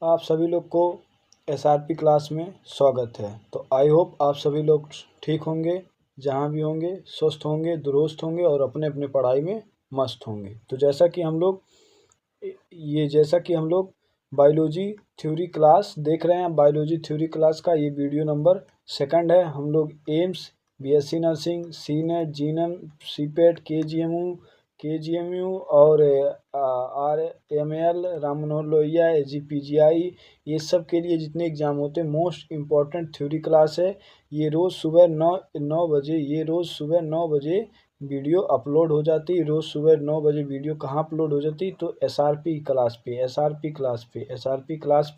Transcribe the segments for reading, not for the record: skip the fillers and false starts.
आप सभी लोग को एसआरपी क्लास में स्वागत है। तो आई होप आप सभी लोग ठीक होंगे, जहाँ भी होंगे स्वस्थ होंगे, दुरुस्त होंगे और अपने अपने पढ़ाई में मस्त होंगे। तो जैसा कि हम लोग बायोलॉजी थ्योरी क्लास देख रहे हैं, बायोलॉजी थ्योरी क्लास का ये वीडियो नंबर 2 है। हम लोग AIIMS, BSc nursing, senate, GNM, CIPET, KGMU और आरएमएल, राम मनोहर लोहिया, एजीपीजीआई, ये सब के लिए जितने एग्ज़ाम होते हैं मोस्ट इम्पॉर्टेंट थ्योरी क्लास है। ये रोज़ सुबह 9 बजे वीडियो अपलोड हो जाती है। रोज़ सुबह 9 बजे वीडियो कहाँ अपलोड हो जाती है? तो एसआरपी क्लास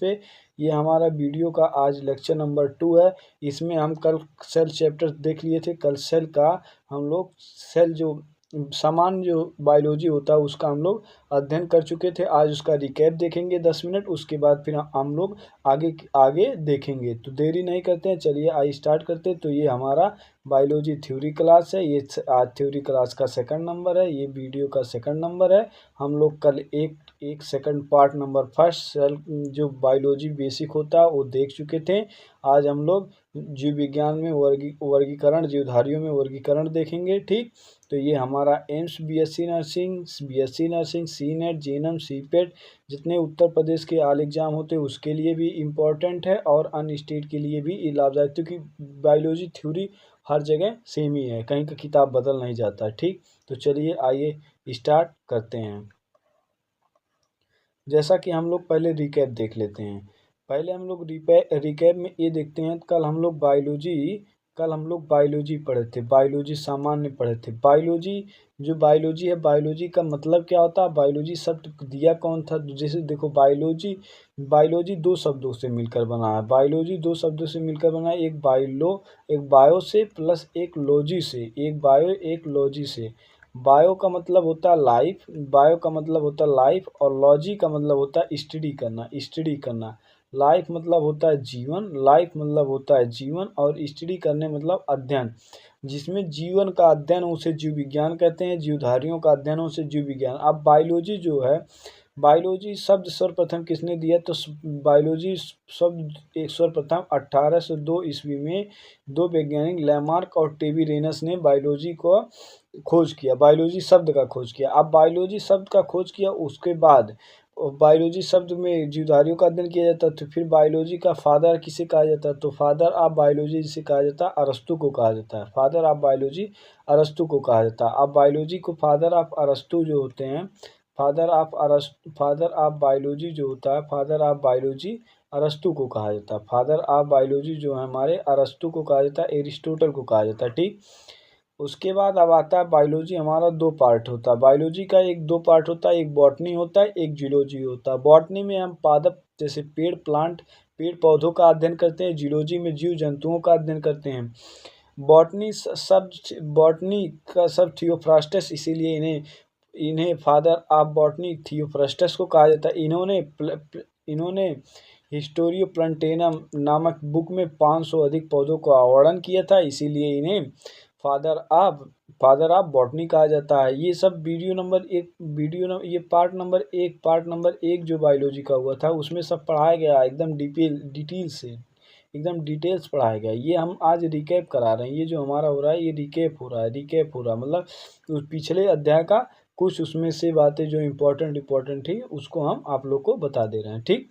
पे ये हमारा वीडियो का आज लेक्चर नंबर 2 है। इसमें हम कल सेल चैप्टर देख लिए थे। कल सेल का हम लोग सेल जो सामान्य जो बायोलॉजी होता है उसका हम लोग अध्ययन कर चुके थे। आज उसका रिकैप देखेंगे 10 मिनट, उसके बाद फिर हम लोग आगे देखेंगे। तो देरी नहीं करते हैं, चलिए आज स्टार्ट करते हैं। तो ये हमारा बायोलॉजी थ्योरी क्लास है। ये आज थ्योरी क्लास का 2nd नंबर है, ये वीडियो का 2nd नंबर है। हम लोग कल एक सेकंड पार्ट नंबर 1 सेल जो बायोलॉजी बेसिक होता है वो देख चुके थे। आज हम लोग जीव विज्ञान में वर्गीकरण, जीवधारियों में वर्गीकरण देखेंगे। ठीक, तो ये हमारा AIIMS, BSc nursing, senate, GNM, CIPET जितने उत्तर प्रदेश के ऑल एग्जाम होते हैं उसके लिए भी इम्पोर्टेंट है और अन्य स्टेट के लिए भी लाभदायक, क्योंकि बायोलॉजी थ्योरी हर जगह सेम ही है, कहीं का किताब बदल नहीं जाता। ठीक, तो चलिए आइए स्टार्ट करते हैं। जैसा कि हम लोग पहले रिकैप देख लेते हैं। पहले हम लोग रिकैप में ये देखते हैं। कल हम लोग बायोलॉजी पढ़े थे, बायोलॉजी सामान्य पढ़े थे। जो बायोलॉजी है, बायोलॉजी का मतलब क्या होता है? बायोलॉजी शब्द दिया कौन था? जैसे देखो, बायोलॉजी 2 शब्दों से मिलकर बना है। बायोलॉजी 2 शब्दों से मिलकर बना है, एक बायो से प्लस एक लॉजी से, एक बायो एक लॉजी से। बायो का मतलब होता है लाइफ, और लॉजी का मतलब होता है स्टडी करना। लाइफ मतलब होता है जीवन, और स्टडी करने मतलब अध्ययन। जिसमें जीवन का अध्ययन उसे जीव विज्ञान कहते हैं, जीवधारियों का अध्ययन उसे जीव विज्ञान। अब बायोलॉजी जो है, बायोलॉजी शब्द सर्वप्रथम किसने दिया? तो बायोलॉजी शब्द सर्वप्रथम 1802 ईस्वी में 2 वैज्ञानिक लैमार्क और टेबी-रेनस ने बायोलॉजी को खोज किया, बायोलॉजी शब्द का खोज किया। अब बायोलॉजी शब्द का खोज किया, उसके बाद बायोलॉजी शब्द में जीवधारियों का अध्ययन किया जाता है। तो फिर बायोलॉजी का फादर किसे कहा जाता है? तो फादर ऑफ बायोलॉजी जिसे कहा जाता है, अरस्तू को कहा जाता है। फादर ऑफ बायोलॉजी अरस्तू को कहा जाता है। अब बायोलॉजी को फादर ऑफ अरस्तू जो होते हैं, फादर ऑफ बायोलॉजी जो होता है, फादर ऑफ बायोलॉजी अरस्तू को कहा जाता है। फादर ऑफ बायोलॉजी जो है हमारे, अरस्तू को कहा जाता है, एरिस्टोटल को कहा जाता है। ठीक, उसके बाद अब आता है बायोलॉजी। हमारा 2 पार्ट होता है बायोलॉजी का, 2 पार्ट होता है, एक बॉटनी होता है, एक जूलॉजी होता है। बॉटनी में हम पादप जैसे पेड़ पौधों का अध्ययन करते हैं। जूलॉजी में जीव जंतुओं का अध्ययन करते हैं। बॉटनी का सब थियोफ्रास्टस, इसीलिए इन्हें फादर ऑफ बॉटनी थियोफ्रास्टस को कहा जाता है। इन्होंने हिस्टोरियो प्लांटेनम नामक बुक में 500 अधिक पौधों का वर्णन किया था, इसीलिए इन्हें फादर ऑफ बॉटनी कहा जाता है। ये सब ये पार्ट नंबर 1 जो बायोलॉजी का हुआ था उसमें सब पढ़ाया गया, एकदम डिटेल्स पढ़ाया गया। ये हम आज रिकैप करा रहे हैं। ये जो हमारा हो रहा है ये रिकैप हो रहा है मतलब उस पिछले अध्याय का कुछ उसमें से बातें जो इम्पोर्टेंट थी उसको हम आप लोग को बता दे रहे हैं। ठीक,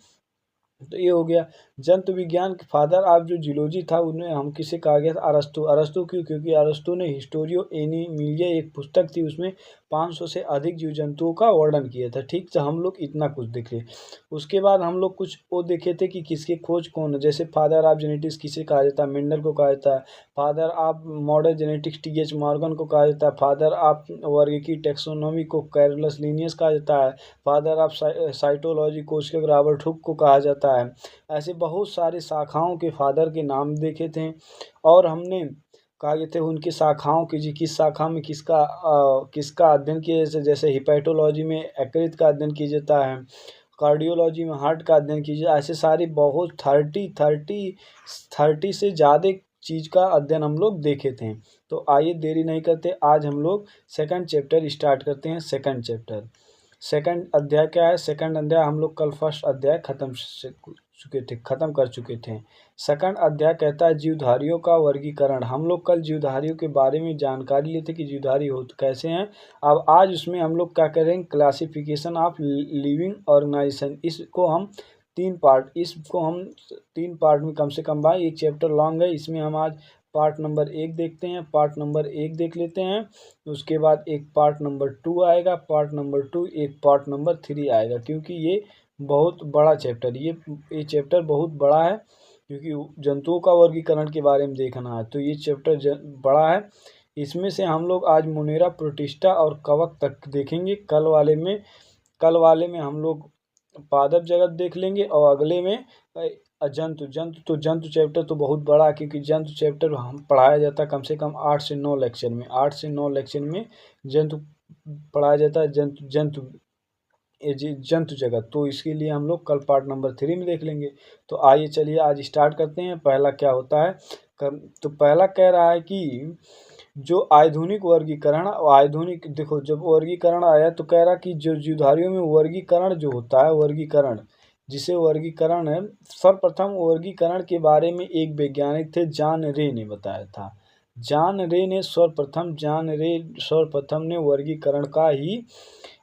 तो ये हो गया। जंतु विज्ञान के फादर ऑफ जो जूलॉजी था उन्हें हम किसे कहा गया था? अरस्तू क्यों? क्योंकि अरस्तू ने हिस्टोरियो एनिमिलिया एक पुस्तक थी, उसमें 500 से अधिक जीव जंतुओं का वर्णन किया था। ठीक, तो हम लोग इतना कुछ देखे। उसके बाद हम लोग कुछ वो देखे थे कि किसके खोज कौन है। जैसे फादर ऑफ जेनेटिक्स किसे कहा जाता है? मेंडल को कहा जाता है। Father of modern genetics T H. Morgan को कहा जाता है। फादर ऑफ वर्गीकी टैक्सोनॉमी को कैरोलस लिनियस कहा जाता है। फादर ऑफ साइटोलॉजी कोस्टक रॉबर्ट हुक को कहा जाता है। ऐसे बहुत सारे शाखाओं के फादर के नाम देखे थे, और हमने कहा थे उनकी शाखाओं की, जी किस शाखा में किसका अध्ययन किया जाता है। जैसे हिपैटोलॉजी में यकृत का अध्ययन किया जाता है, कार्डियोलॉजी में हार्ट का अध्ययन किया जाता है। ऐसे सारी बहुत 30 से ज़्यादा चीज़ का अध्ययन हम लोग देखे थे। तो आइए देरी नहीं करते, आज हम लोग 2nd चैप्टर स्टार्ट करते हैं। 2nd चैप्टर सेकंड अध्याय क्या है? सेकंड अध्याय हम लोग कल फर्स्ट अध्याय खत्म कर चुके थे। सेकंड अध्याय कहता है जीवधारियों का वर्गीकरण। हम लोग कल जीवधारियों के बारे में जानकारी लेते कि जीवधारी हो तो कैसे हैं। अब आज उसमें हम लोग क्या करेंगे? Classification of living organisation. इसको हम तीन पार्ट में कम से कम भाई, एक चैप्टर लॉन्ग है, इसमें हम आज पार्ट नंबर 1 देखते हैं। पार्ट नंबर 1 देख लेते हैं, उसके बाद एक पार्ट नंबर 2 आएगा, पार्ट नंबर 2, एक पार्ट नंबर 3 आएगा, क्योंकि ये बहुत बड़ा चैप्टर, ये चैप्टर बहुत बड़ा है, क्योंकि जंतुओं का वर्गीकरण के बारे में देखना है, तो ये चैप्टर बड़ा है। इसमें से हम लोग आज मोनेरा, प्रोटिस्टा और कवक तक देखेंगे। कल वाले में हम लोग पादप जगत देख लेंगे, और अगले में जंतु चैप्टर तो बहुत बड़ा है, क्योंकि जंतु चैप्टर हम पढ़ाया जाता है कम से कम 8 से 9 लेक्चर में। 8 से 9 लेक्चर में जंतु पढ़ाया जाता है, जंतु जगत। तो इसके लिए हम लोग कल पार्ट नंबर 3 में देख लेंगे। तो आइए चलिए आज स्टार्ट करते हैं। पहला क्या होता है? तो पहला कह रहा है कि जो आधुनिक वर्गीकरण, आधुनिक देखो, जब वर्गीकरण आया तो कह रहा कि जो जीवधारियों में वर्गीकरण जो होता है, वर्गीकरण जिसे वर्गीकरण है, सर्वप्रथम वर्गीकरण के बारे में एक वैज्ञानिक थे, जॉन रे ने बताया था। जॉन रे सर्वप्रथम ने वर्गीकरण का ही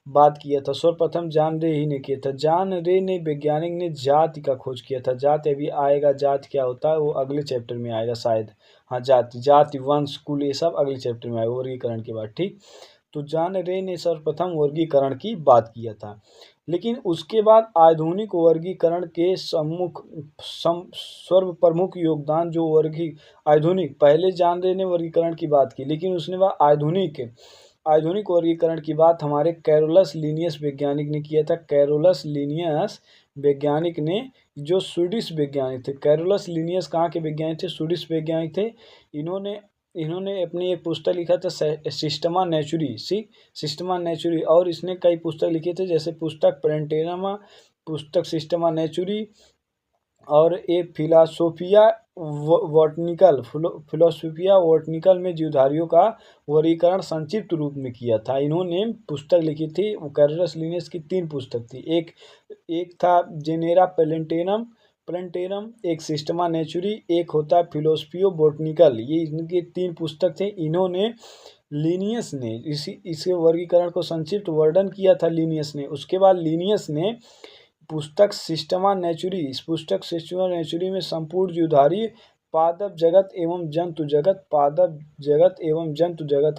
बात किया था। सर्वप्रथम जॉन रे ही ने किया था। जॉन रे ने, वैज्ञानिक ने जाति का खोज किया था। जाति अभी आएगा, जाति क्या होता है वो अगले चैप्टर में आएगा शायद। हाँ, जाति वंश कुल ये सब अगले चैप्टर में आएगा वर्गीकरण के बाद, ठीक। तो जॉन रे ने सर्वप्रथम वर्गीकरण की बात किया था। लेकिन उसके बाद आधुनिक वर्गीकरण के सर्वप्रमुख योगदान जो आधुनिक, पहले जॉन रे ने वर्गीकरण की बात की, लेकिन उसने बाद आधुनिक वर्गीकरण की बात हमारे कैरोलस लिनियस वैज्ञानिक ने किया था। कैरोलस लिनियस वैज्ञानिक ने, जो स्वीडिश वैज्ञानिक थे। कैरोलस लिनियस कहाँ के वैज्ञानिक थे? स्वीडिश वैज्ञानिक थे। इन्होंने अपनी एक पुस्तक लिखा था सिस्टमा नेचुरी, और इसने कई पुस्तक लिखे थे, जैसे पुस्तक प्लेंटेनम, पुस्तक सिस्टमा नेचुरी, और एक फिलोसोफिया बॉटनिकल में जीवधारियों का वर्गीकरण संक्षिप्त रूप में किया था। इन्होंने पुस्तक लिखी थी, कैरोलस लिनियस की 3 पुस्तक थी। एक था जेनेरा प्लेंटेरम, एक सिस्टमा नेचुरी, एक होता है फिलोसफियो बॉटनिकल। ये इनकी 3 पुस्तक थे। इन्होंने लिनियस ने इसे वर्गीकरण को संक्षिप्त वर्णन किया था लिनियस ने। उसके बाद लिनियस ने पुस्तक सिस्टमा नेचुरी में संपूर्ण जीवधारी पादप जगत एवं जंतु जगत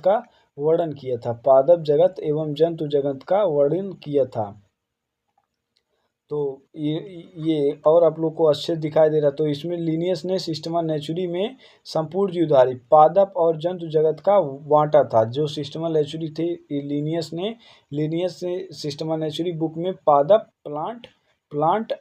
का वर्णन किया था। तो ये और आप लोग को अच्छे दिखाई दे रहा, तो इसमें लिनियस ने सिस्टमा नेचुरी में संपूर्ण जीवधारी पादप और जंतु जगत का बांटा था। जो सिस्टमा नेचुरी थी, लिनियस ने सिस्टमा नेचुरी बुक में पादप, प्लांट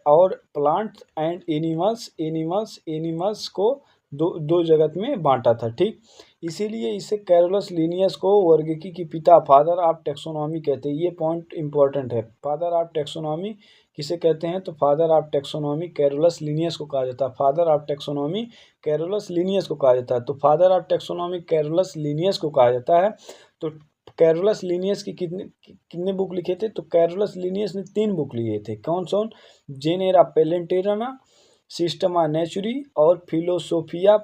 एंड एनिमल्स को दो जगत में बांटा था, ठीक। इसीलिए इसे कैरोलस लिनियस को वर्गीकी की पिता, फादर ऑफ टेक्सोनॉमी कहते हैं। ये पॉइंट इंपॉर्टेंट है। फादर ऑफ टेक्सोनॉमी किसे कहते हैं? तो father of taxonomy Carolus Linnaeus को कहा जाता है। Father of taxonomy Carolus Linnaeus को कहा जाता है। तो father of taxonomy Carolus Linnaeus को कहा जाता है। तो कैरोलस लिनियस की कितने बुक लिखे थे? तो कैरोलस लिनियस ने 3 बुक लिए थे। कौन? जेनेरा पेलेंटेरना, सिस्टमा नेचुरी और फिलोसोफिया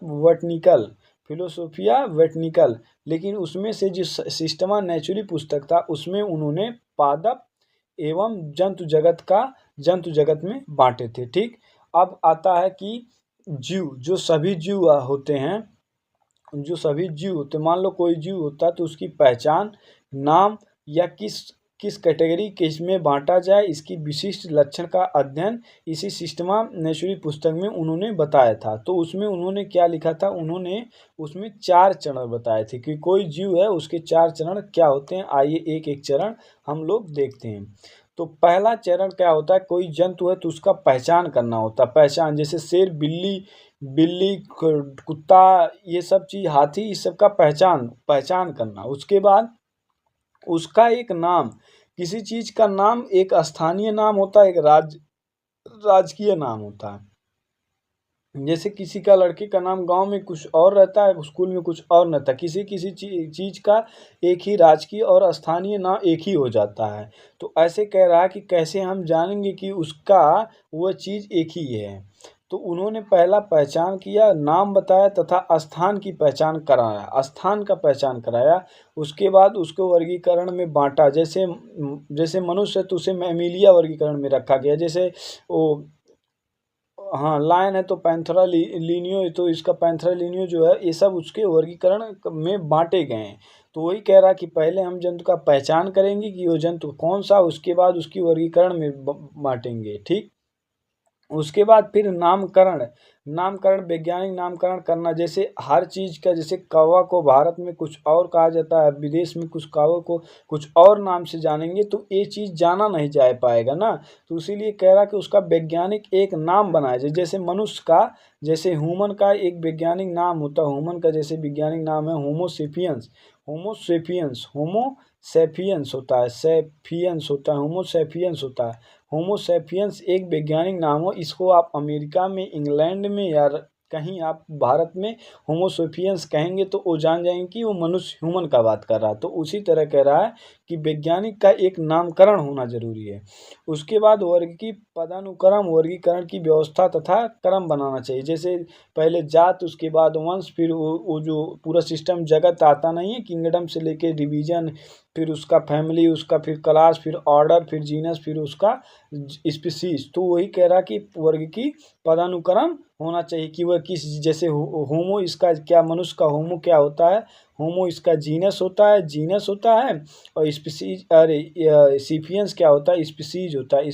वेटनिकल। लेकिन उसमें से जो सिस्टमा नेचुरी पुस्तक था, उसमें उन्होंने पादप एवं जंतु जगत में बांटे थे, ठीक। अब आता है कि जो सभी जीव होते हैं, मान लो कोई जीव होता है, तो उसकी पहचान, नाम या किस कैटेगरी किस में बांटा जाए, इसकी विशिष्ट लक्षण का अध्ययन इसी सिस्टमा नेचुरी पुस्तक में उन्होंने बताया था। तो उसमें उन्होंने क्या लिखा था? उन्होंने उसमें 4 चरण बताए थे कि कोई जीव है उसके 4 चरण क्या होते हैं। आइए एक एक चरण हम लोग देखते हैं। तो पहला चरण क्या होता है? कोई जंतु है तो उसका पहचान करना होता है। पहचान जैसे शेर, बिल्ली, कुत्ता, ये सब चीज, हाथी, इस सब का पहचान करना। उसके बाद उसका एक नाम, किसी चीज का नाम एक स्थानीय नाम होता है, एक राजकीय नाम होता है। जैसे किसी का लड़के का नाम गाँव में कुछ और रहता है, स्कूल में कुछ और रहता है, किसी किसी चीज़ का एक ही राजकीय और स्थानीय नाम एक ही हो जाता है। तो ऐसे कह रहा है कि कैसे हम जानेंगे कि उसका वह चीज़ एक ही है। तो उन्होंने पहला पहचान किया, नाम बताया तथा स्थान की पहचान कराया, स्थान का पहचान कराया। उसके बाद उसको वर्गीकरण में बाँटा, जैसे मनुष्य है तो उसे मैमेलिया वर्गीकरण में रखा गया। जैसे वो, हाँ, लायन है तो पैंथेरा लीनियो, तो इसका पैंथेरा लीनियो जो है ये सब उसके वर्गीकरण में बांटे गए हैं। तो वही कह रहा कि पहले हम जंतु का पहचान करेंगे कि वो जंतु कौन सा, उसके बाद उसकी वर्गीकरण में बांटेंगे। ठीक। उसके बाद फिर नामकरण, वैज्ञानिक नामकरण करना। जैसे हर चीज़ का, जैसे कौवा को भारत में कुछ और कहा जाता है, विदेश में कुछ कौवे को कुछ और नाम से जानेंगे तो ये चीज़ जाना नहीं जा पाएगा ना। तो इसीलिए कह रहा कि उसका वैज्ञानिक एक नाम बनाया जाए। जैसे मनुष्य का, जैसे ह्यूमन का एक वैज्ञानिक नाम होता है, ह्यूमन का जैसे वैज्ञानिक नाम है होमोसेपियंस। होमोसेपियंस होता है, सेपियंस होता है, होमोसेपियंस होता है। होमोसेपियंस एक वैज्ञानिक नाम हो, इसको आप अमेरिका में, इंग्लैंड में या कहीं आप भारत में होमोसेपियंस कहेंगे तो वो जान जाएंगे कि वो मनुष्य, ह्यूमन का बात कर रहा है। तो उसी तरह कह रहा है कि वैज्ञानिक का एक नामकरण होना जरूरी है। उसके बाद वर्ग की पदानुक्रम, वर्गीकरण की व्यवस्था तथा क्रम बनाना चाहिए। जैसे पहले जात, उसके बाद वंश, फिर वो जो पूरा सिस्टम जगत आता नहीं है, किंगडम से लेके डिवीजन, फिर उसका फैमिली, उसका फिर क्लास, फिर ऑर्डर, फिर जीनस, फिर उसका स्पीसीज। तो वही कह रहा कि वर्ग की पदानुक्रम होना चाहिए कि वह किस, जैसे होमो, इसका क्या, मनुष्य का होमो क्या होता है, होमो इसका जीनस होता है। और स्पीसीज, अरे सीपियंस क्या होता है, स्पीसीज होता है,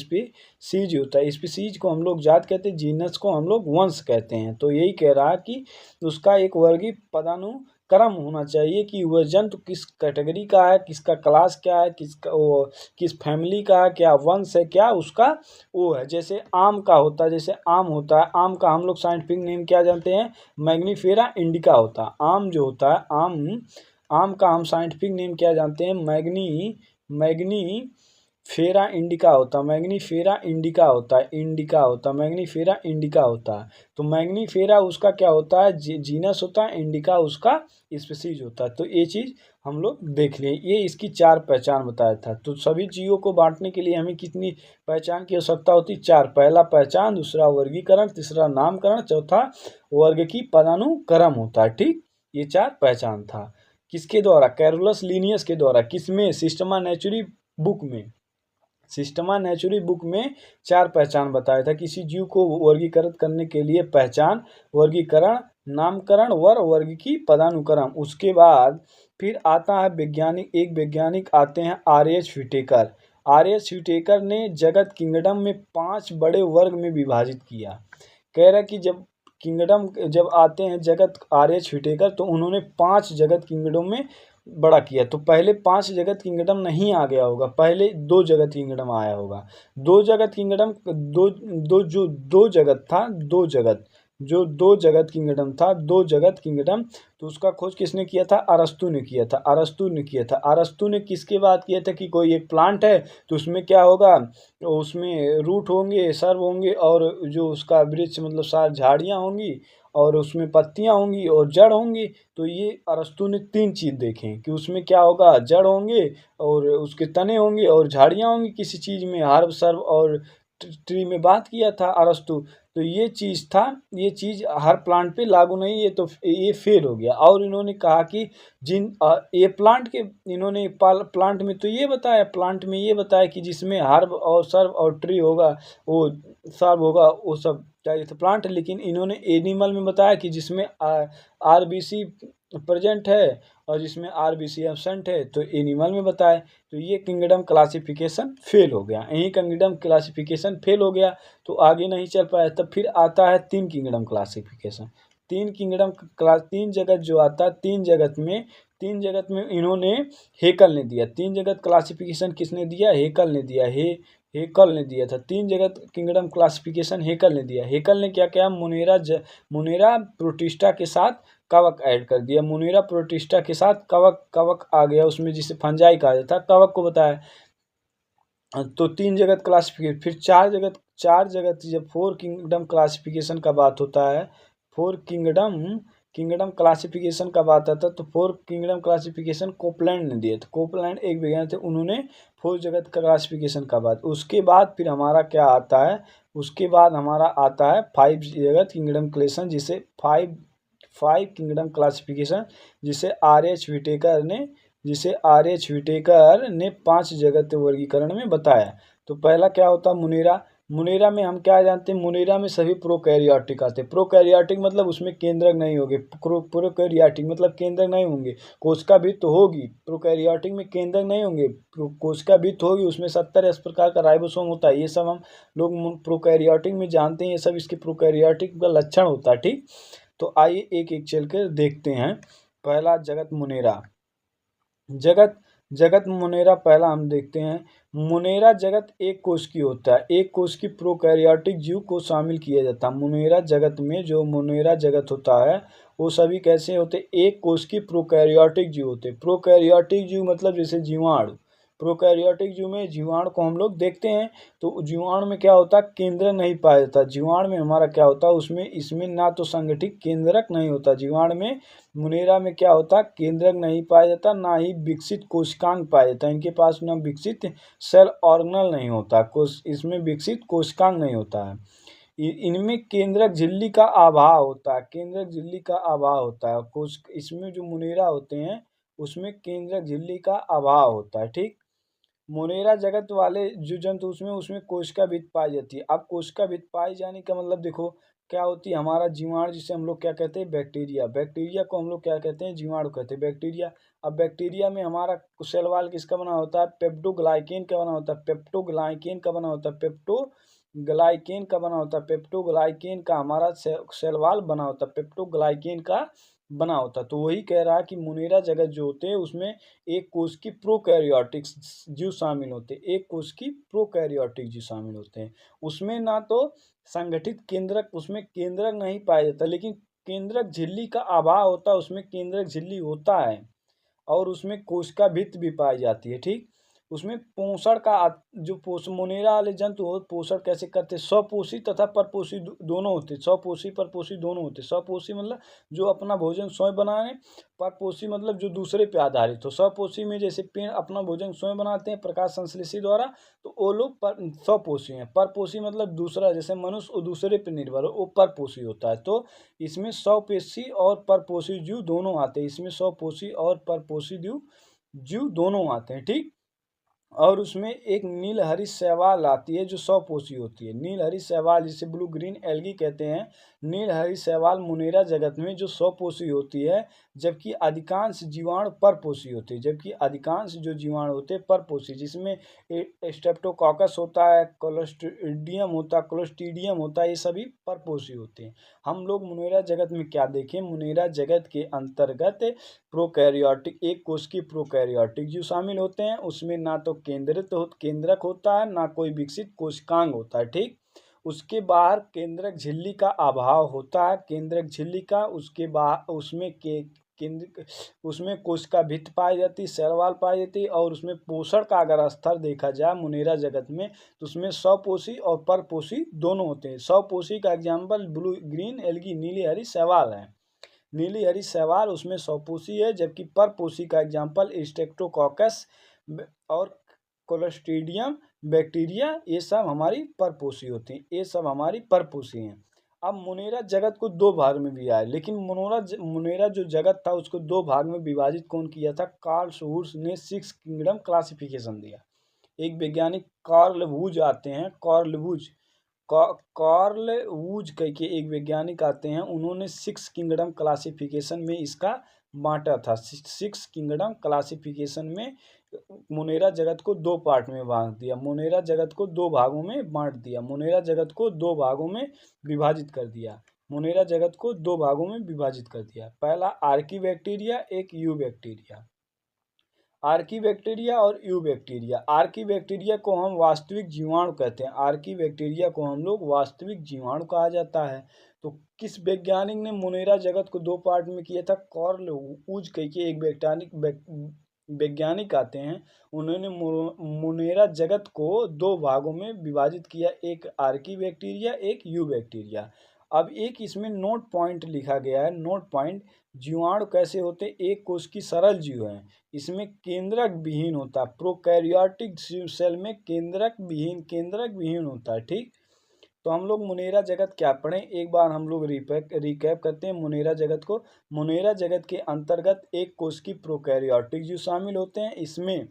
स्पीसीज को हम लोग जात कहते हैं, जीनस को हम लोग वंश कहते हैं। तो यही कह रहा है कि उसका एक वर्गीय पदानुक्रम होना चाहिए कि वह जंतु किस कैटेगरी का है, किसका क्लास क्या है, किसका वो किस फैमिली का है, क्या वंश है, क्या उसका वो है। जैसे आम का होता है, जैसे आम होता है, आम का हम लोग साइंटिफिक नेम क्या जानते हैं, मैग्नीफेरा इंडिका होता है। आम जो होता है, आम का हम साइंटिफिक नेम क्या जानते हैं, मैग्नी फेरा इंडिका होता है, मैग्नीफेरा इंडिका होता है, मैग्नीफेरा इंडिका होता है। तो मैग्नीफेरा उसका क्या होता है, जीनस होता है, इंडिका उसका स्पीसीज होता है। तो ये चीज़ हम लोग देख लें, ये इसकी 4 पहचान बताया था। तो सभी जीवों को बांटने के लिए हमें कितनी पहचान की आवश्यकता होती है, 4। पहला पहचान, दूसरा वर्गीकरण, तीसरा नामकरण, चौथा वर्ग की पदानुक्रम होता है। ठीक, ये 4 पहचान था। किसके द्वारा, कैरोलस लीनियस के द्वारा। किसमें, सिस्टमा नेचुरी बुक में 4 पहचान बताया था। किसी जीव को वर्गीकृत करने के लिए पहचान, वर्गीकरण, नामकरण, वर्ग की पदानुक्रम। उसके बाद फिर आता है वैज्ञानिक आते हैं आर.एच. व्हिटेकर। आर.एच. व्हिटेकर ने जगत किंगडम में 5 बड़े वर्ग में विभाजित किया। कह रहा कि जब आते हैं जगत, आर.एच. व्हिटेकर, तो उन्होंने 5 जगत किंगडम में बड़ा किया। तो पहले 5 जगत किंगडम नहीं आ गया होगा, पहले 2 जगत किंगडम आया होगा। 2 जगत किंगडम, दो जगत था, 2 जगत किंगडम था, 2 जगत किंगडम। तो उसका खोज किसने किया था, अरस्तु ने किया था। अरस्तु ने किसके बात किया था कि कोई एक प्लांट है तो उसमें क्या होगा, उसमें रूट होंगे, सर्व होंगे, और जो उसका वृक्ष मतलब सारी झाड़ियाँ होंगी, और उसमें पत्तियाँ होंगी और जड़ होंगी। तो ये अरस्तु ने 3 चीज़ देखें कि उसमें क्या होगा, जड़ होंगे और उसके तने होंगे और झाड़ियाँ होंगी। किसी चीज़ में हर्ब, सर्व और ट्री में बात किया था अरस्तु। तो ये चीज़ था, ये चीज़ हर प्लांट पे लागू नहीं है, तो ये फेल हो गया। और इन्होंने कहा कि ये प्लांट के, इन्होंने प्लांट में ये बताया कि जिसमें हर्ब और सर्व और ट्री होगा, वो सर्व होगा, वो सब चाहिए था प्लांट। लेकिन इन्होंने एनिमल में बताया कि जिसमें आरबीसी प्रेजेंट है और जिसमें आरबीसी एब्सेंट है, तो एनिमल में बताया। तो ये किंगडम क्लासिफिकेशन फेल हो गया, यही किंगडम क्लासिफिकेशन फेल हो गया, तो आगे नहीं चल पाया। तब फिर आता है 3 किंगडम क्लासिफिकेशन। 3 जगत जो आता है, 3 जगत में इन्होंने हेकल ने दिया। 3 जगत क्लासिफिकेशन किसने दिया, हेकल ने दिया। हेकल ने दिया था 3 जगत किंगडम क्लासिफिकेशन, हेकल ने दिया। हेकल ने क्या किया, मुनेरा प्रोटिस्टा के साथ कवक ऐड कर दिया। मुनेरा प्रोटिस्टा के साथ कवक आ गया उसमें, जिसे फंजाई कहा जाता है, कवक को बताया। तो 3 जगत क्लासिफिकेशन, फिर 4 जगत जब 4 किंगडम क्लासिफिकेशन का बात होता है, 4 किंगडम क्लासिफिकेशन का बात आता है, तो 4 किंगडम क्लासिफिकेशन कोपलैंड ने दिए थे। कोपलैंड एक वैज्ञानिक थे, उन्होंने 4 जगत क्लासिफिकेशन का बात। उसके बाद फिर हमारा क्या आता है, उसके बाद हमारा आता है 5 जगत किंगडम क्लेशन, जिसे 5 किंगडम क्लासिफिकेशन, जिसे आर एच विटेकर ने 5 जगत वर्गीकरण में बताया। तो पहला क्या होता है, मुनेरा। मुनेरा में हम क्या जानते हैं, मुनेरा में सभी प्रोकैरियोटिक आते हैं। प्रोकैरियोटिक मतलब उसमें केंद्रक नहीं होंगे। प्रोकैरियोटिक मतलब केंद्रक नहीं होंगे, कोशिका भी तो होगी। प्रोकैरियोटिक में केंद्रक नहीं होंगे, कोशिका भी तो होगी, उसमें 70 इस प्रकार का राइबोसोम होता है। ये सब हम लोग प्रोकैरियोटिक में जानते हैं, ये सब इसके प्रोकैरियोटिक का लक्षण होता है। ठीक, तो आइए एक एक चल कर देखते हैं। पहला जगत मुनेरा। जगत जगत मुनेरा पहला हम देखते हैं। मुनेरा जगत एक कोश की होता है, एक कोश की प्रोकैरियोटिक जीव को शामिल किया जाता है। मुनेरा जगत में जो मुनेरा जगत होता है वो सभी कैसे होते, एक कोश की प्रोकैरियोटिक जीव होते। प्रोकैरियोटिक जीव मतलब जैसे जीवाणु। प्रोकैरियोटिक जीव में जीवाणु को हम लोग देखते हैं, तो जीवाणु में क्या होता है, केंद्र नहीं पाया जाता। जीवाणु में हमारा क्या होता है, उसमें इसमें ना तो संगठित केंद्रक नहीं होता। जीवाणु में मुनेरा में क्या होता, केंद्रक नहीं पाया जाता, ना ही विकसित कोशिकांग पाया जाता। इनके पास ना विकसित सेल ऑर्गेनल नहीं होता, इसमें विकसित कोशिकांग नहीं होता है। इनमें केंद्रक झिल्ली का अभाव होता है, केंद्रक झिल्ली का अभाव होता है। कोश इसमें जो मुनेरा होते हैं उसमें केंद्रक झिल्ली का अभाव होता है। ठीक, मुनेरा जगत वाले जो जंतु उसमें उसमें कोशिका भित्ति पाई जाती है। अब कोशिका भित्ति पाई जाने का मतलब देखो क्या होती है, हमारा जीवाणु जिसे हम लोग क्या कहते हैं, बैक्टीरिया। बैक्टीरिया को हम लोग क्या कहते हैं, जीवाणु कहते हैं, बैक्टीरिया। अब बैक्टीरिया में हमारा सेल वॉल किसका बना होता है, पेप्टोग्लाइकेन का बना होता है। पेप्टोग्लाइकेन का बना होता है, पेप्टोग्लाइकेन का बना होता है। पेप्टोग्लाइकेन का हमारा सेल वॉल बना होता है, पेप्टोग्लाइकेन का बना होता है। तो वही कह रहा है कि मुनेरा जगत जो होते हैं उसमें एक कोश की प्रोकैरियोटिक जीव शामिल होते हैं, एक कोश की प्रोकैरियोटिक जीव शामिल होते हैं। उसमें ना तो संगठित केंद्रक, उसमें केंद्रक नहीं पाया जाता, लेकिन केंद्रक झिल्ली का अभाव होता है। उसमें केंद्रक झिल्ली होता है और उसमें कोशिका भित्ति भी पाई जाती है। ठीक, उसमें पोषण का जो मुनेरा वाले जंतु हो पोषण कैसे करते, स्वपोषी तथा परपोषी दोनों होते। स्वपोषी परपोषी दोनों होते। स्वपोषी मतलब जो अपना भोजन स्वयं बनाए, परपोषी मतलब जो दूसरे पे आधारित हो। स्वपोषी में जैसे पेड़ अपना भोजन स्वयं बनाते हैं प्रकाश संश्लेषी द्वारा, तो वो लोग स्वपोषी हैं। परपोषी मतलब दूसरा, जैसे मनुष्य वो दूसरे पे निर्भर हो, वो परपोषी होता है। तो इसमें स्वपोषी और परपोषी जीव दोनों आते हैं, इसमें स्वपोषी और परपोषी जीव दोनों आते हैं। ठीक, और उसमें एक नील हरी शैवाल आती है जो स्वपोषी होती है। नील हरी शैवाल जिसे ब्लू ग्रीन एल्गी कहते हैं। नील हरी शैवाल मुनेरा जगत में जो स्वपोषी होती है, जबकि अधिकांश जीवाणु परपोषी होते हैं। जबकि अधिकांश जो जीवाणु होते हैं परपोषी, जिसमें स्ट्रेप्टोकोकस होता है, क्लोस्ट्रीडियम होता है, ये सभी परपोषी होते हैं। हम लोग मुनेरा जगत में क्या देखें, मुनेरा जगत के अंतर्गत प्रोकैरियोटिक एक कोश की प्रोकैरियोटिक जीव शामिल होते हैं। उसमें ना तो केंद्रक होता है, ना कोई विकसित कोशिकांग होता है। ठीक, उसके बाहर केंद्रक झिल्ली का अभाव होता है, केंद्रक झिल्ली का। उसके बाद उसमें केंद्र उसमें कोशिका भित्ति पाई जाती है, सेल वॉल पाई जाती है। और उसमें पोषण का अगर स्तर देखा जाए मुनेरा जगत में, तो उसमें स्वपोषी और परपोषी दोनों होते हैं। स्वपोषी का एग्जाम्पल ब्लू ग्रीन एल्गी नीली हरी शैवाल है। नीली हरी शैवाल उसमें स्वपोषी है, जबकि परपोषी का एग्जाम्पल स्ट्रेप्टोकोकस और क्लोस्ट्रीडियम बैक्टीरिया, ये सब हमारी परपोषी होती हैं, ये सब हमारी परपोषी हैं। अब मुनेरा जगत को दो भाग में भी आया, लेकिन मुनेरा जो जगत था उसको दो भाग में विभाजित कौन किया था, कार्ल वुर्ज ने 6 किंगडम क्लासिफिकेशन दिया। एक वैज्ञानिक कार्ल वुज आते हैं, कार्ल वुज कह के एक वैज्ञानिक आते हैं, उन्होंने 6 किंगडम क्लासिफिकेशन में इसका बांटा था। 6 किंगडम क्लासिफिकेशन में मुनेरा जगत को दो पार्ट में बांट दिया, मुनेरा जगत को दो भागों में बांट दिया, मुनेरा जगत को दो भागों में विभाजित कर दिया, मुनेरा जगत को दो भागों में विभाजित कर दिया। पहला आर्की बैक्टीरिया, एक यू बैक्टीरिया। आर्की बैक्टीरिया और यू बैक्टीरिया। आर्की बैक्टीरिया को हम वास्तविक जीवाणु कहते हैं, आर्की बैक्टीरिया को हम लोग वास्तविक जीवाणु कहा जाता है। तो किस वैज्ञानिक ने मुनेरा जगत को दो पार्ट में किया था, कार्ल वुज कह के एक वैज्ञानिक आते हैं, उन्होंने मोनेरा जगत को दो भागों में विभाजित किया, एक आर्की बैक्टीरिया, एक यू बैक्टीरिया। अब एक इसमें नोट पॉइंट लिखा गया है, नोट पॉइंट, जीवाणु कैसे होते हैं, एक कोश की सरल जीव है, इसमें केंद्रक विहीन होता है, प्रोकैरियोटिक सेल में केंद्रक विहीन होता है। ठीक, तो हम लोग मुनेरा जगत क्या पढ़ें, एक बार हम लोग रिकैप करते हैं मुनेरा जगत को। मुनेरा जगत के अंतर्गत एक कोश की प्रोकैरियोटिक जीव शामिल होते हैं, इसमें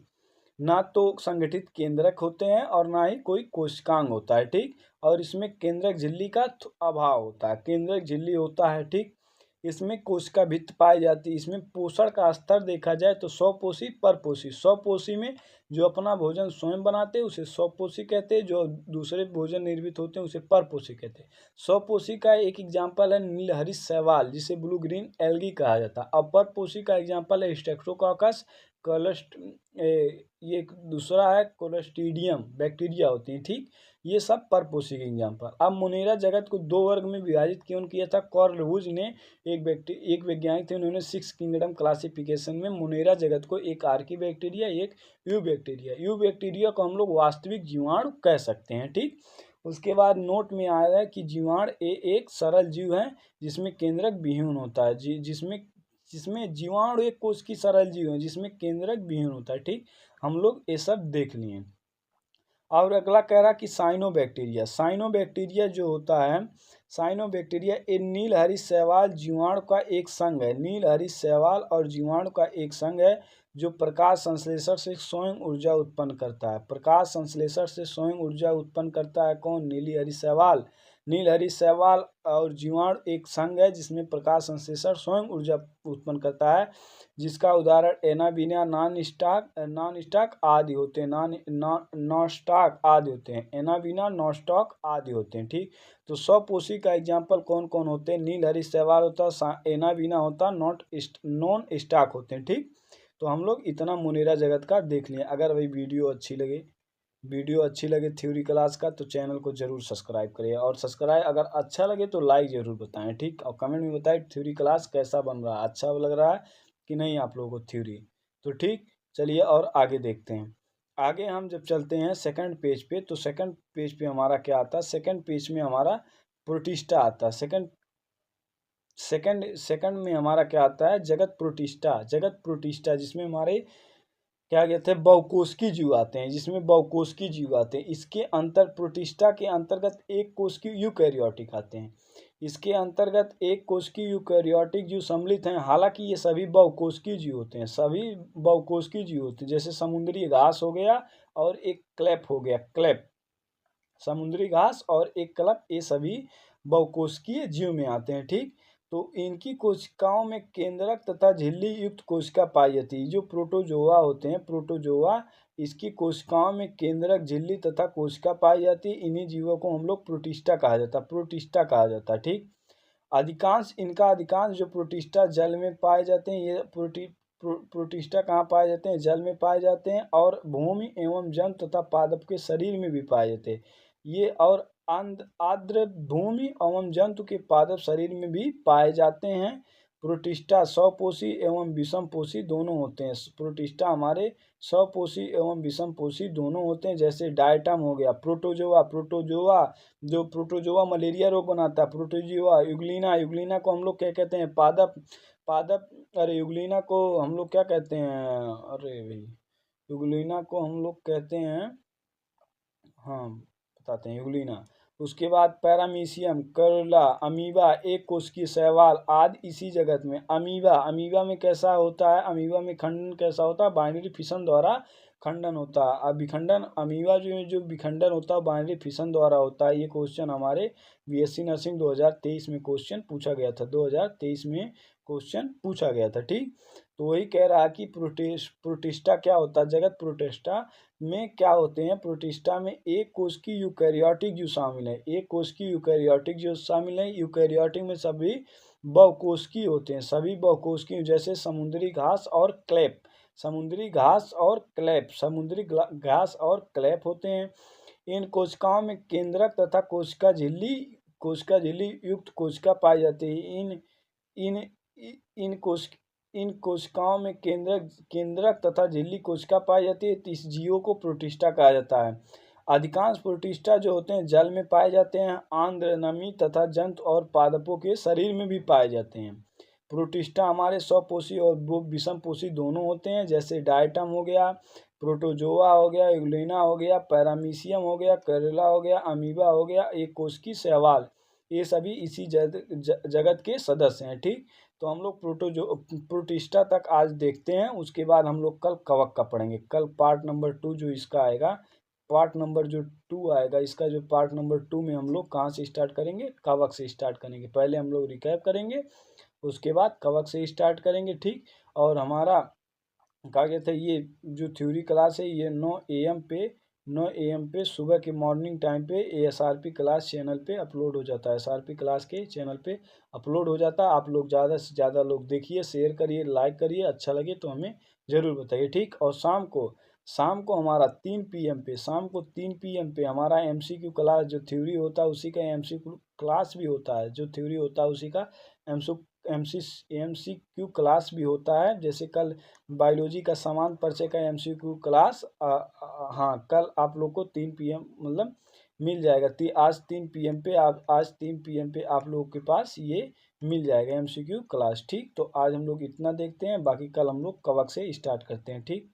ना तो संगठित केंद्रक होते हैं और ना ही कोई कोशिकांग होता है। ठीक, और इसमें केंद्रक झिल्ली का अभाव होता है, केंद्रक झिल्ली होता है। ठीक, इसमें कोशिका भित्ति पाई जाती है। इसमें पोषण का स्तर देखा जाए तो स्वपोषी परपोषी, स्वपोषी में जो अपना भोजन स्वयं बनाते हैं उसे स्वपोषी कहते हैं, जो दूसरे भोजन निर्मित होते हैं उसे परपोषी कहते हैं। स्वपोषी का एक एग्जाम्पल है नीलहरित शैवाल, जिसे ब्लू ग्रीन एल्गी कहा जाता है। अब परपोषी का एग्जाम्पल है स्टेप्टोकोकस, ये दूसरा है कोलोस्ट्रीडियम बैक्टीरिया होती है। ठीक, ये सब परपोषी के एग्जाम्पल। अब मुनेरा जगत को दो वर्ग में विभाजित क्यों किया था, कार्ल वुज ने, एक वैज्ञानिक थे, उन्होंने 6 किंगडम क्लासिफिकेशन में मुनेरा जगत को एक आर्की बैक्टीरिया, एक यू बैक्टीरिया को हम लोग वास्तविक जीवाणु कह सकते हैं। ठीक, उसके बाद नोट में आया है कि जीवाणु एक सरल जीव है जिसमें केंद्रक विहीन होता है, जिसमें जीवाणु एक कोश की सरल जीव है जिसमें केंद्रक विहीन होता है। ठीक, हम लोग ये सब देख लिए। और अगला कह रहा कि साइनोबैक्टीरिया जो होता है, साइनोबैक्टीरिया एक नीलहरी शैवाल जीवाणु का एक संघ है, नीलहरी शैवाल और जीवाणु का एक संघ है जो प्रकाश संश्लेषण से स्वयं ऊर्जा उत्पन्न करता है। प्रकाश संश्लेषण से स्वयं ऊर्जा उत्पन्न करता है कौन, नीलहरी शैवाल। नीलहरी शैवाल और जीवाणु एक संघ है जिसमें प्रकाश संश्लेषण स्वयं ऊर्जा उत्पन्न करता है, जिसका उदाहरण एनाबीना, नॉन-स्टॉक आदि होते हैं, नॉन-स्टॉक आदि होते हैं, एनाबीना, नॉन-स्टॉक आदि होते हैं। ठीक, तो स्वपोषी का एग्जाम्पल कौन कौन होते हैं, नीलहरी शैवाल होता है, एनाबीना होता, नॉन स्टॉक होते हैं। ठीक, तो हम लोग इतना मुनेरा जगत का देख लिए। अगर भाई वीडियो अच्छी लगे थ्योरी क्लास का तो चैनल को जरूर सब्सक्राइब करिए, और सब्सक्राइब अगर अच्छा लगे तो लाइक जरूर बताएं। ठीक, और कमेंट में बताएं थ्योरी क्लास कैसा बन रहा है, अच्छा लग रहा है कि नहीं आप लोगों को थ्योरी। तो ठीक, चलिए और आगे देखते हैं। आगे हम जब चलते हैं सेकंड पेज पे, तो सेकंड पेज पे हमारा क्या आता है, सेकंड पेज में हमारा प्रोटिस्टा आता है। सेकंड में हमारा क्या आता है, जगत प्रोटिस्टा, जिसमें हमारे क्या कहते हैं, बहुकोशिकीय जीव आते हैं, जिसमें बहुकोशिकीय जीव आते हैं। इसके प्रोटिस्टा के अंतर्गत एक कोशिकीय यूकैरियोटिक आते हैं, इसके अंतर्गत एक कोशिकीय यूकैरियोटिक जीव सम्मिलित हैं। हालांकि ये सभी बहुकोशिकीय जीव होते हैं, जैसे समुद्री घास हो गया और एक क्लैप हो गया, समुद्री घास और एक क्लैप, ये सभी बहुकोशिकीय जीव में आते हैं। ठीक, तो इनकी कोशिकाओं में केंद्रक तथा झिल्ली युक्त कोशिका पाई जाती है। जो प्रोटोजोआ होते हैं, इसकी कोशिकाओं में केंद्रक, झिल्ली तथा कोशिका पाई जाती है। इन्हीं जीवों को हम लोग प्रोटिस्टा कहा जाता है। ठीक, अधिकांश जो प्रोटिस्टा जल में पाए जाते हैं, ये प्रोटिस्टा कहाँ पाए जाते हैं, जल में पाए जाते हैं, और भूमि एवं जंतु तथा पादप के शरीर में भी पाए जाते हैं ये, और आर्द्र भूमि एवं जंतु के पादप शरीर में भी पाए जाते हैं। प्रोटिस्टा स्वपोषी एवं विषमपोषी दोनों होते हैं। प्रोटिस्टा हमारे स्वपोषी एवं विषमपोषी दोनों होते हैं। जैसे डायटम हो गया, जो प्रोटोजोआ मलेरिया रोग बनाता है, प्रोटोजोआ, यूग्लिना को हम लोग क्या कहते हैं, पादप, अरे यूग्लिना को हम लोग क्या कहते हैं, अरे भाई यूग्लिना को हम लोग कहते हैं, हाँ बताते हैं, यूग्लिना। उसके बाद पैरामीशियम, करोला, अमीबा, एक कोशिकीय शैवाल आदि इसी जगत में। अमीबा में कैसा होता है, अमीबा में खंडन कैसा होता है, बाइनरी फिशन द्वारा खंडन होता है। विखंडन, अमीबा जो विखंडन होता है बाइनरी फिशन द्वारा होता है। ये क्वेश्चन हमारे बीएससी नर्सिंग 2023 में क्वेश्चन पूछा गया था, 2023 में क्वेश्चन पूछा गया था। ठीक, तो वही कह रहा है कि प्रोटिस्टा क्या होता है, जगत प्रोटिस्टा में क्या होते हैं, प्रोटिस्टा में एक कोशिकीय यूकैरियोटिक जीव शामिल है, यूकैरियोटिक में सभी बहुकोशिकीय होते हैं, जैसे समुद्री घास और क्लैप होते हैं। इन कोशिकाओं में केंद्रक तथा कोशिका झिल्ली युक्त कोशिका पाई जाती है। इन इन कोशिकाओं में केंद्रक तथा झिल्ली कोशिका पाई जाती है। इस जीवों को प्रोटिस्टा कहा जाता है। अधिकांश प्रोटिस्टा जो होते हैं जल में पाए जाते हैं। आंध्र, नमी तथा जंतु और पादपों के शरीर में भी पाए जाते हैं। प्रोटिस्टा हमारे स्वपोषी और विषमपोषी दोनों होते हैं, जैसे डायटम हो गया, प्रोटोजोआ हो गया, एगुलेना हो गया, पैरामीशियम हो गया, करेला हो गया, अमीबा हो गया, एक कोशिकी शैवाल, ये सभी इसी जगत के सदस्य हैं। ठीक, तो हम लोग प्रोटिस्टा तक आज देखते हैं। उसके बाद हम लोग कल कवक का पढ़ेंगे। कल पार्ट नंबर 2 जो इसका आएगा, पार्ट नंबर जो 2 आएगा, इसका जो पार्ट नंबर 2 में हम लोग कहाँ से स्टार्ट करेंगे? कवक से स्टार्ट करेंगे। पहले हम लोग रिकैप करेंगे, उसके बाद कवक से स्टार्ट करेंगे। ठीक, और हमारा क्या कहते हैं, ये जो थ्योरी क्लास है ये 9 AM पे सुबह के मॉर्निंग टाइम पे ASRP क्लास चैनल पे अपलोड हो जाता है। SRP क्लास के चैनल पे अपलोड हो जाता है। आप लोग ज़्यादा से ज़्यादा लोग देखिए, शेयर करिए, लाइक करिए। अच्छा लगे तो हमें ज़रूर बताइए। ठीक, और शाम को हमारा 3 PM पे, शाम को 3 PM पे हमारा MCQ क्लास जो थ्योरी होता है उसी का MCQ क्लास भी होता है। जो थ्योरी होता है उसी का MCQ क्लास भी होता है। जैसे कल बायोलॉजी का समान परिचय का MCQ क्लास, हाँ, कल आप लोग को 3 PM मतलब मिल जाएगा। आज 3 PM पे आप लोगों के पास ये मिल जाएगा MCQ क्लास। ठीक, तो आज हम लोग इतना देखते हैं, बाकी कल हम लोग कवक से स्टार्ट करते हैं। ठीक।